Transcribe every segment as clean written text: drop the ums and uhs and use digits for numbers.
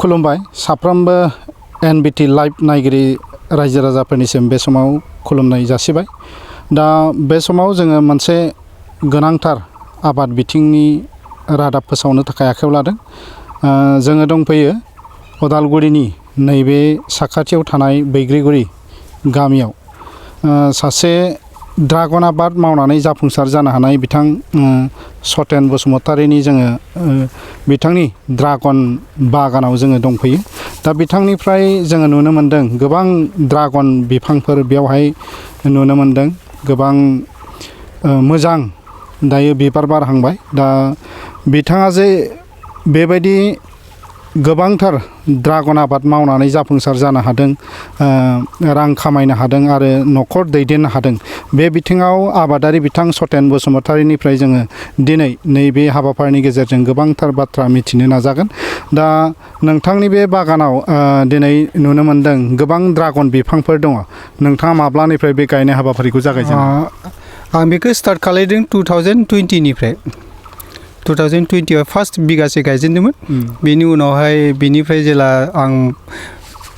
खुलुमबाय साफ्रोमबो एनबिटि लाइभ नायगिरि रायजो राजाफोरनिसिम बे समाव खुलुमनाय जासिबाय। दा बे समाव जोङो मोनसे गोनांथार आबाद बिथिंनि रादाब फोसावनो थाखाय आखायाव लादों। जोङो दंफैयो उदालगुरिनि नैबे साखाथियाव थानाय बैग्रिगुरि गामियाव सासे ड्रागन आबाद मावनानै जाफुंसार जानो हानाय बिथां सतेन बसुमतारीनि जोङो बिथांनि ड्रागन बागानाव जोङो दंफैयो। दा बिथांनिफ्राय जोङो नुनो मोन्दों गोबां ड्रागन बिफांफोर बेवहाय नुनो मोन्दों, गोबां मोजां दायो बिबार बारहांबाय। दा बिथाङा जे बेबायदि गोबांथार ड्रागन आबाद मावनानै जाफुंसार जानो हादों, रां खामायनो हादों आरो न'खर दैदेननो हादों, बे बिथिङाव आबादारि बिथां सतेन बसुमतारीनिफ्राय जोङो दिनै नैबे हाबाफारिनि गेजेरजों गोबांथार बाथ्रा मिथिनो नाजागोन। दा नोंथांनि बे बागानाव दिनै नुनो मोन्दों गोबां ड्रागन बिफांफोर दङ। नोंथाङा माब्लानिफ्राय बे गायनाय हाबाफारिखौ जागायजेनो? आं बेखौ स्टार्ट खालामदों 2020निफ्राय। 2020आव फार्स्ट बिगासे गायजेनदोंमोन। बेनि उनावहाय बेनिफ्राय जेला आं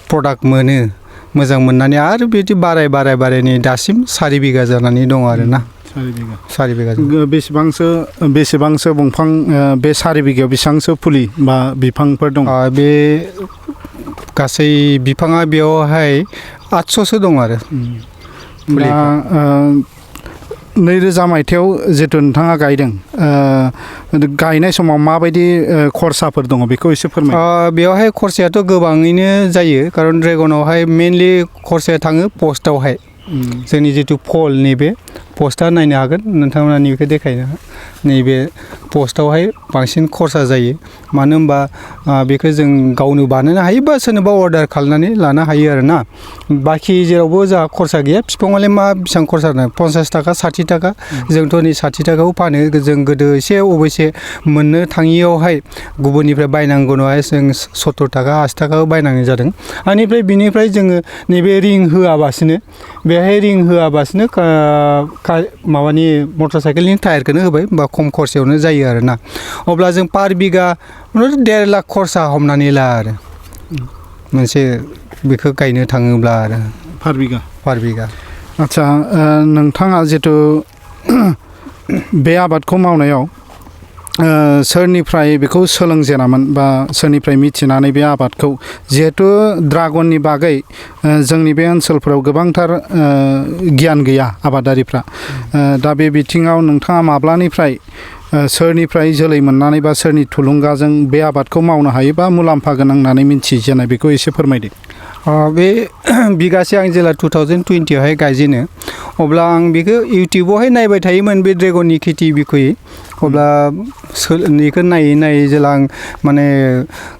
प्रडाक्ट मोनो मोजां मोननानै आरो बिदि बाराय दासिम 4 बिगा जानानै दङ आरोना। 4 बिगा बेसेबांसो दंफां बे 4 बिगायाव बेसेबांसो फुलि बा बिफांफोर दं? बे गासै बिफाङा बेयावहाय 800सो दं आरो। दा 2000 मायथाइयाव जितु नोंथाङा गायदों, गायनाय समाव माबायदि खरसाफोर दङ बेखौ एसे फोरमाय। बेवहाय खरसायाथ' गोबाङैनो जायो, खारन ड्रेगनावहाय मेनलि खरसाया थाङो पस्टआवहाय। जोंनि जितु फल नैबे पस्टआ नायनो हागोन नोंथांमोना, नैबेखौ देखायनो नैबे पस्टआवहाय बांसिन खरसा जायो। मानो होनबा बेखौ जों गावनो बानायनो हायो बा सोरनोबा अर्डार खालामनानै लानो हायो आरोना। बाखि जेरावबो जोंहा खरसा गैया। बिफाङालाय मा बेसेबां खरसा दं, 50 थाखा 60 थाखा। जोंथ' नै 60 थाखायाव फानो। जों गोदो एसे अबयसे मोननो थाङियावहाय गुबुननिफ्राय बायनांगौनोहाय जों 70 थाखा 80 थाखायाव बायनांगौ जादों। बिनिफ्राय जोङो नैबे रिं होआबासिनो, बेहाय रिं होआबासिनो माबानि मटर साइकेलनि टायारखौनो होबाय, बा खम खरसायावनो जायो आरोना। अब्ला जों पार बिगा 1.5 लाख खरसा हमनानै ला आरो मोनसे बेखौ गायनो थाङोब्ला आरो पार बिगा। आदसा, नोंथाङा जितु बे आबादखौ मावनायाव सोरनिफ्राय बेखौ सोलोंजेनामोन बा सोरनिफ्राय मिथिनानै बे आबादखौ, जिहेथु ड्रागननि बागै जोंनि बे ओनसोलफोराव गोबांथार गियान गैया आबादारिफ्रा, दा बे बिथिङाव नोंथाङा माब्लानिफ्राय सोरनिफ्राय जोलै मोननानै बा सोरनि थुलुंगाजों बे आबादखौ मावनो हायो बा मुलाम्फा गोनां होननानै मिथिजेननाय, बेखौ एसे फोरमायदो। बे बिगासे आं जेला 2020आवहाय गायजेनो, अब्ला आं बेखौ इउटुबावहाय नायबाय थायोमोन बे ड्रेगननि खेथि बिखयै। अब्ला बेखौ नायै जेला आं माने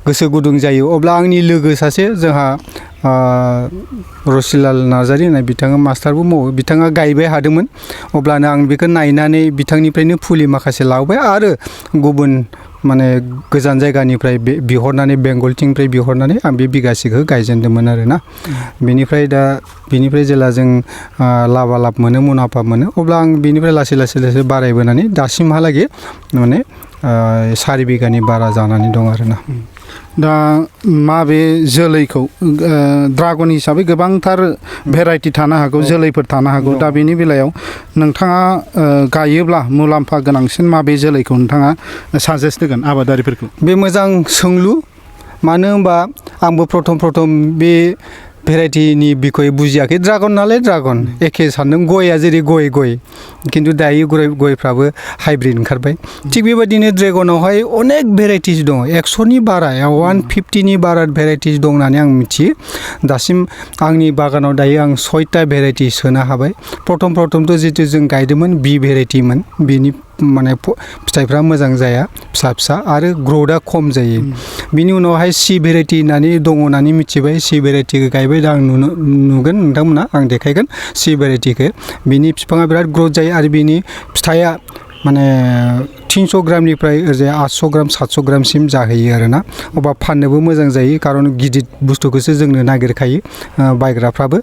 गोसो गुदुं जायो, अब्ला आंनि लोगो सासे जोंहा रसिलाल नार्जारि होननाय बिथाङा मास्टारबो मावो, बिथाङा गायबाय हादोंमोन। अब्लानो आं बेखौ नायनानै बिथांनिफ्रायनो फुलि माखासे लाबोबाय आरो गुबुन माने गोजान जायगानिफ्राय बिहरनानै, बेंगलथिंनिफ्राय बिहरनानै आं बे बिगासेखौ गायजेनदोंमोन आरोना। बेनिफ्राय जेला जों लाब मोनो, मुलाम्फा मोनो, अब्ला आं बेनिफ्राय लासै बारायबोनानै दासिमहालागै माने 4 बिगानि बारा जानानै दं आरोना। दा माबे जोलैखौ, ड्रागन हिसाबै गोबांथार भेराइटि थानो हागौ, जोलैफोर थानो हागौ, दा बेनि बेलायाव नोंथाङा गायोब्ला मुलाम्फा गोनांसिन माबे जोलैखौ नोंथाङा साजेस्ट होगोन आबादारिफोरखौ? बे मोजां सोंलु। मानो होनबा आंबो प्रथम बे भेराइटिनि बिखय बुजियाखै। ड्रागन नालाय ड्रागन एखे सानदों, गया जेरै गय, खिन्थु दायो गयफ्राबो हाइब्रिद ओंखारबाय। थिग बेबायदिनो ड्रेगनावहाय अनेक भेराइटिस दङ, 100नि बारा, 150नि बारा भेराइटिस दं होननानै आं मिथियो। दासिम आंनि बागानाव दायो आं 6टा भेराइटि सोनो हाबाय। प्रथमथ' जितु जों गायदोंमोन बि भेराइटिमोन, बिनि माने फिथाइफ्रा मोजां जाया, फिसा आरो ग्रथआ खम जायो। बिनि उनावहाय सि भेराइटि होननानै दङ होननानै मिथिबाय। सि भेराइटिखौ गायबाय, दा आं नुगोन नोंथांमोना, आं देखायगोन सि भेराइटिखौ। बिनि बिफाङा बिराद ग्रथ जायो आरो बिनि फिथाइया माने 300 ग्रामनिफ्राय ओरैजाय 800 ग्राम 700 ग्रामसिम जाहैयो आरोना। अब्ला फाननोबो मोजां जायो, खारन गिदिर बुस्थुखौसो जोंनो नागिरखायो बायग्राफ्राबो।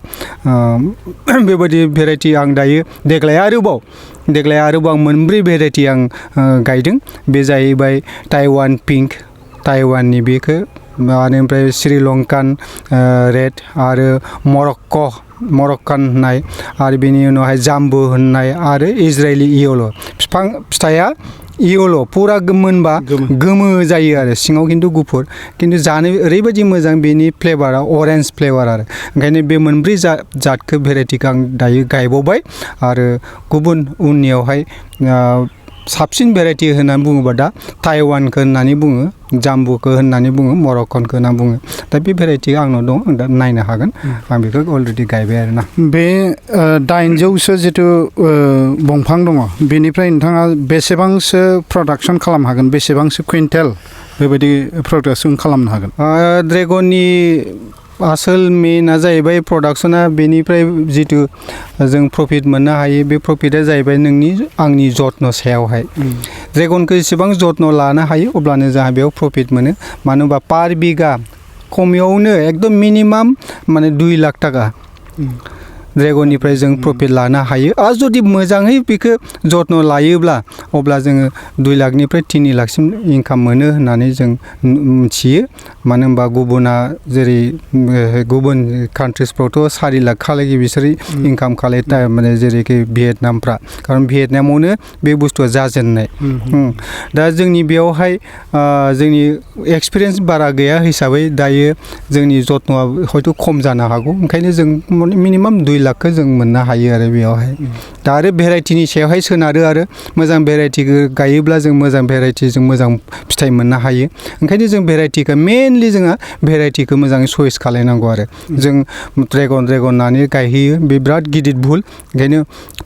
बेबायदि भेराइटि आं दायो देग्लाय आरोबाव मोनब्रै भेराइटि आं गायदों। बे जाहैबाय ताइवान पिंक, ताइवाननि बेखौ ओमफ्राय श्रीलंकान रेड आरो मरक्कान होननाय आरो बेनि उनावहाय जाम्बु होननाय आरो इजराइलि इयल' फिथाइया इयल' पुरा मोनबा गोमो जायो आरो सिङाव खिन्थु गुफुर खिन्थु जानो ओरैबायदि मोजां बेनि फ्लेभारा अरेन्ज फ्लेभार आरो ओंखायनो बे मोनब्रै जातखौ भेराइटिखौ आं दायो गायबावबाय आरो गुबुन उननियावहाय साबसिन भेराइटि होननानै बुङोबा दा ताइवानखौ होननानै बुङो जाम्बुखौ होननानै बुङो मरक्कनखौ होननानै बुङो दा बे भेराइटिया आंनाव दं आं दा नायनो हागोन आं बेखौ अलरेडि गायबाय आरोना बे 800सो जिथु दंफां दङ बेनिफ्राय नोंथाङा बेसेबांसो प्रडाक्सन खालामनो हागोन बेसेबांसो कुइन्टेल बेबायदि प्रडाक्सन खालामनो हागोन ड्रेगननि आसोल मेनआ जाहैबाय प्रडाक्शना बेनिफ्राय जितु जों प्रफिट मोननो हायो बे प्रफिटआ जाहैबाय आंनि जत्न सायावहाय ड्रेगनखौ एसेबां जत्न लानो हायो अब्लानो जोंहा बेयाव प्रफिट मोनो मानो होनबा पार बिगा खमावनो एकदम मिनिमाम माने 2 लाख थाखा ड्रेगननिफ्राय जों प्रफिट लानो हायो आरो जुदि मोजाङै बेखौ जत्न लायोब्ला अब्ला जोङो 2 लाखनिफ्राय 3 लाखसिम इनकाम मोनो होननानै जों मिथियो मानो होनबा गुबुना जेरै गुबुन कान्ट्रिसफ्रावथ' 4 लाख खालायो बिसोर इनकाम खालाय माने जेरैखि भियेटनामफ्रा खारन भियेटनामावनो बे बुस्थुआ जाजेननाय दा जोंनि बेयावहाय जोंनि एक्सपिरियेन्स बारा गैया हिसाबै दायो जोंनि जत्नआ हयथ' खम जानो हागौ ओंखायनो जों मिनिमाम 2 लाखखौ जों मोननो हायो आरो बेयावहाय दा आरो भेराइटिनि सायावहाय सोनारो आरो मोजां भेराइटिखौ गायोब्ला जों मोजां भेराइटिजों मोजां फिथाइ मोननो हायो ओंखायनो जों भेराइटिखौ मेनलि जोङो भेराइटिखौ मोजाङै चइस खालायनांगौ आरो जों ड्रेगन होननानै गायहैयो बे बिराद गिदिर भुल ओंखायनो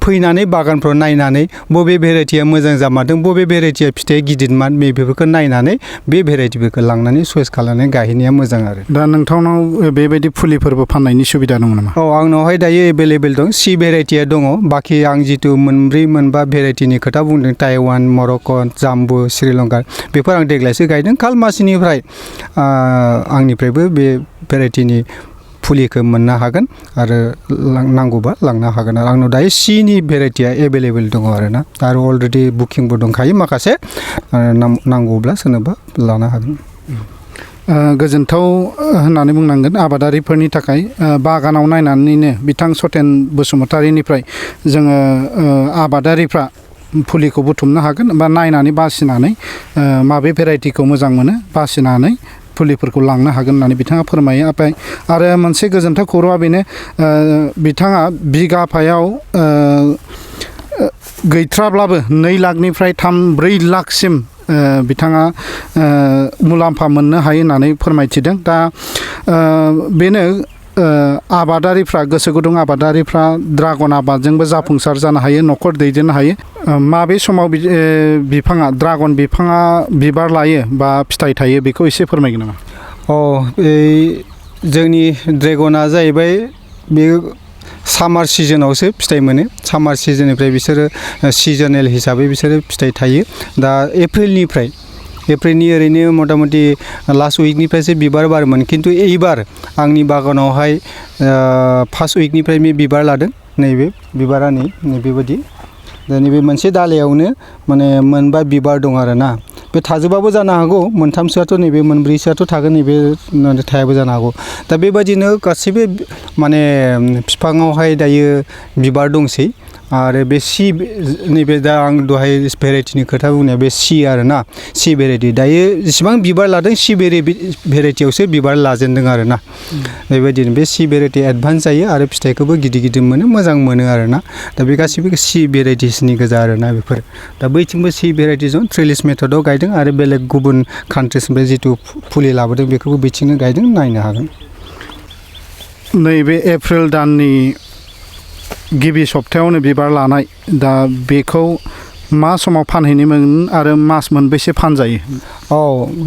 फैनानै बागानफ्राव नायनानै बबे भेराइटिया मोजां जामारदों बबे भेराइटिया फिथाइ गिदिरमान बेफोरखौ नायनानै बे भेराइटिफोरखौ लांनानै चइस खालामनानै गायहैनाया मोजां आरो दा नोंथांनाव बेबायदि फुलिफोरबो फाननायनि सुबिदा दङ नामा औ आंनावहाय दायो एभेलेबेल दं सि भेराइटिया दङ बाखि आं जितु 4-5 भेराइटिनि खोथा बुंदों ताइवान मरक्कन जाम्बु श्रीलंका बेफोर आं देग्लायसो गायदों खालमासिनिफ्राय आंनिफ्रायबो बे भेराइटिनि फुलिखौ मोननो हागोन आरो नांगौबा लांनो हागोन आरो आंनाव दायो सिनि भेराइटिया एभेलेबेल दङ आरोना आरो अलरेडि बुकिंबो दंखायो माखासे नांगौब्ला सोरनोबा लानो हागोन गोजोनथाव होननानै बुंनांगोन आबादारिफोरनि थाखाय बागानाव नायनानैनो बिथां सतेन बसुमतारीनिफ्राय जोङो आबादारिफ्रा फुलिखौ बुथुमनो हागोन बा नायनानै बासिनानै माबे भेराइटिखौ मोजां मोनो बासिनानै फुलिफोरखौ लांनो हागोन होननानै बिथाङा फोरमायो आरो मोनसे गोजोनथाव खौराङा बेनो बिथाङा बिगाफायाव गैथ्राब्लाबो 2 लाखनिफ्राय 3-4 लाखसिम बिथाङा मुलाम्फा मोननो हायो होननानै फोरमायथिदों दा बेनो आबादारिफ्रा गोसो गुदुं आबादारिफ्रा ड्रागन आबादजोंबो जाफुंसार जानो हायो न'खर दैदेननो हायो माबे समाव बिफाङा ड्रागन बिफाङा बिबार लायो बा फिथाइ थायो बेखौ एसे फोरमायगोन नामा जोंनि ड्रेगना जाहैबाय बे सामार सिजोनावसो फिथाइ मोनो सामार सिजोननिफ्राय बिसोरो सिजनेल हिसाबै बिसोरो फिथाइ थायो दा एप्रिलनि ओरैनो मथा मथि लास्ट उइकनिफ्रायसो बिबार बारोमोन खिन्थु एबार आंनि बागानावहाय फार्स्ट उइकनिफ्राय बिबार लादों नैबे बिबारा नैबेबायदि दा नैबे मोनसे दालायावनो माने 4 बिबार दं आरोना बे थाजोबाबो जानो हागौ 3सोआथ' नैबे 4सोआथ' थागोन नैबे थायाबो जानो हागौ दा बेबायदिनो गासैबो माने बिफाङावहाय दायो बिबार दंसै आरो बे सि नैबे दा आं दहाय भेराइटिनि खोथा बुंनाया बे सि आरोना सि भेराइटि दायो जेसेबां बिबार लादों सि भेराइटियावसो बिबार लाजेनदों आरोना बेबायदिनो बे सि भेराइटि एडभान्स जायो आरो फिथाइखौबो गिदिर मोनो मोजां मोनो आरोना दा बे गासैबो सि भेराइटिसनि गोजा आरोना बेफोर दा बैथिंबो सि भेराइटिजों ट्रेलिस मेथडआव गायदों आरो बेलेग गुबुन कान्ट्रिसनिफ्राय जितु फुलि लाबोदों बेखौबो बिथिंनो गायदों नायनो हागोन नैबे एप्रिल दाननि गिबि सप्तायावनो बिबार लानाय दा बेखौ मा समाव फानहैनो मोन आरो मास मोनबेसे फानजायो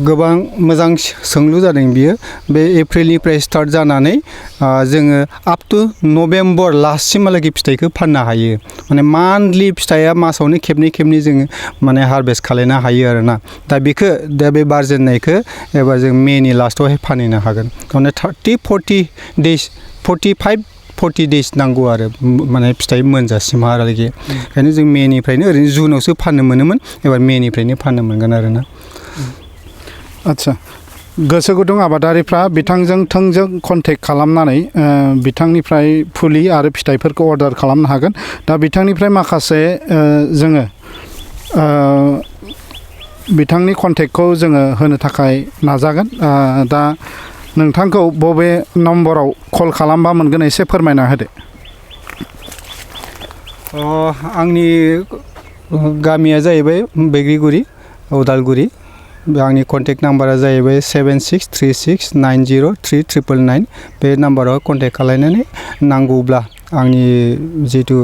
गोबां मोजां सोंलु जादों बियो बे एप्रिलनिफ्राय स्टार्ट जानानै जोङो आप टु नभेम्बर लास्टसिमहालागै फिथाइखौ फाननो हायो माने मान्थलि फिथाइया मासावनो खेबनै जोङो माने हारभेस्ट खालायनो हायो आरोना दा बेखौ दा बे बारजेननायखौ एबा जों मेनि लास्टआवहाय फानहैनो हागोन माने 40 डेज नांगौ आरो माने फिथाइ मोनजासिमहालागै ओंखायनो जों मेनिफ्रायनो ओरैनो जुनावसो फाननो मोनोमोन एबार मेनिफ्रायनो फाननो मोनगोन आरोना आदसा गोसो गुदुं आबादारिफ्रा बिथांजों थोंजों कन्टेक्ट खालामनानै बिथांनिफ्राय फुलि आरो फिथाइफोरखौ अर्डार खालामनो हागोन। दा बिथांनिफ्राय माखासे जोङो बिथांनि कन्टेक्टखौ जोङो होनो थाखाय नाजागोन। दा नोंथांखौ बबे नम्बराव कल खालामबा मोनगोन एसे फोरमायना होदो। आंनि गामिया जाहैबाय बैग्रिगुरि उदालगुरि। आंनि कन्टेक्ट नाम्बारा जाहैबाय 7636903999। बे नाम्बाराव कन्टेक्ट खालामनानै नांगौब्ला आंनि जितु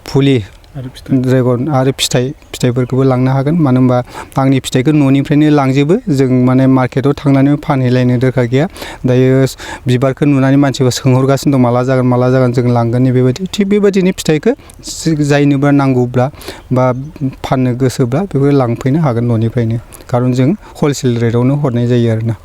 फुलि ड्रेगन आरो फिथाइफोरखौबो लांनो हागोन। मानो होनबा आंनि फिथाइखौ न'निफ्रायनो लांजोबो, जों माने मार्केटाव थांनानै फानहैलायनो दरकार गैया। दायो बिबारखौ नुनानै मानसिफ्रा सोंहरगासिनो दं माला जागोन जों लांगोन बेबायदि। थिग बेबायदिनो फिथाइखौ जायनोबा नांगौब्ला बा फाननो गोसोब्ला बेखौ लांफैनो हागोन न'निफ्रायनो, खारन जों हलसेल रेटआवनो हरनाय जायो आरोना।